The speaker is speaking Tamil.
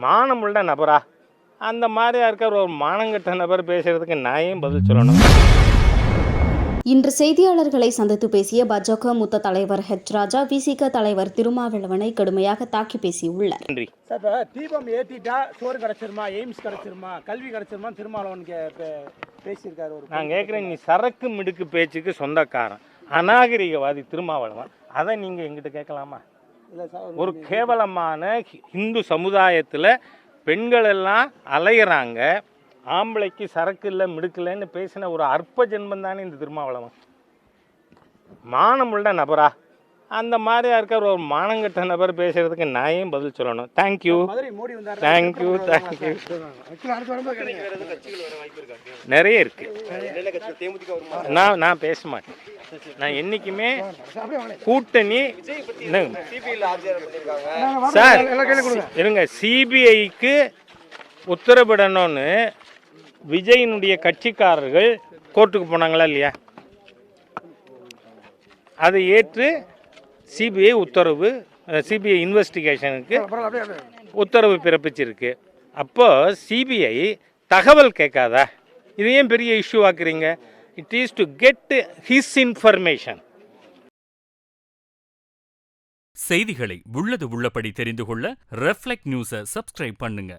மானமுள்ள நபரா? அந்த மாதிரியா இருக்கிற ஒரு மானங்கட்ட நபர் பேசுறதுக்கு நான் ஏன் பதில் சொல்லணும்? இன்று செய்தியாளர்களை சந்தித்து பேசிய பாஜக மூத்த தலைவர் ஹெச் ராஜா விசிக தலைவர் திருமாவளவனை கடுமையாக தாக்கி பேசியுள்ளார். நன்றி. இப்போ தீபம் ஏற்றிட்டா சோறு கிடச்சிருமா, எய்ம்ஸ் கிடச்சிருமா, கல்வி கிடச்சிருமா திருமாவளவன் பேசியிருக்காரு. நான் கேட்குறேன், நீ சரக்கு மிடுக்கு பேச்சுக்கு சொந்தக்காரன் அநாகரிகவாதி திருமாவளவன், அதை நீங்கள் எங்கிட்ட கேட்கலாமா? ஒரு கேவலமான இந்து சமுதாயத்தில் பெண்கள் எல்லாம் அலையிறாங்க, ஆம்பளைக்கு சரக்கு இல்லை மிடுக்கலைன்னு பேசின ஒரு அற்ப ஜென்மம் தானே இந்த திருமாவளவன். மானமுள்ள நபரா? அந்த மாதிரியா இருக்கிற ஒரு மானங்கட்ட நபர் பேசுறதுக்கு நான் ஏன் பதில் சொல்லணும்? தேங்க்யூ. நிறைய இருக்கு. நான் பேச மாட்டேன். நான் என்னைக்குமே கூட்டணி சார் இருங்க. சிபிஐக்கு உத்தரவிடணும்னு விஜயினுடைய கட்சிக்காரர்கள் கோர்ட்டுக்கு போனாங்களா இல்லையா? அதை ஏற்று சிபிஐ உத்தரவு, சிபிஐ இன்வெஸ்டிகேஷனுக்கு உத்தரவு பிறப்பிச்சிருக்கு. அப்போ சிபிஐ தகவல் கேட்காதா? இது ஏன் பெரிய இஷ்யூ ஆக்குறீங்க? It is to get his information. செய்திகளை உள்ளது உள்ளபடி தெரிந்து கொள்ள ரெஃப்ளெக்ட் நியூஸை சப்ஸ்கிரைப் பண்ணுங்க.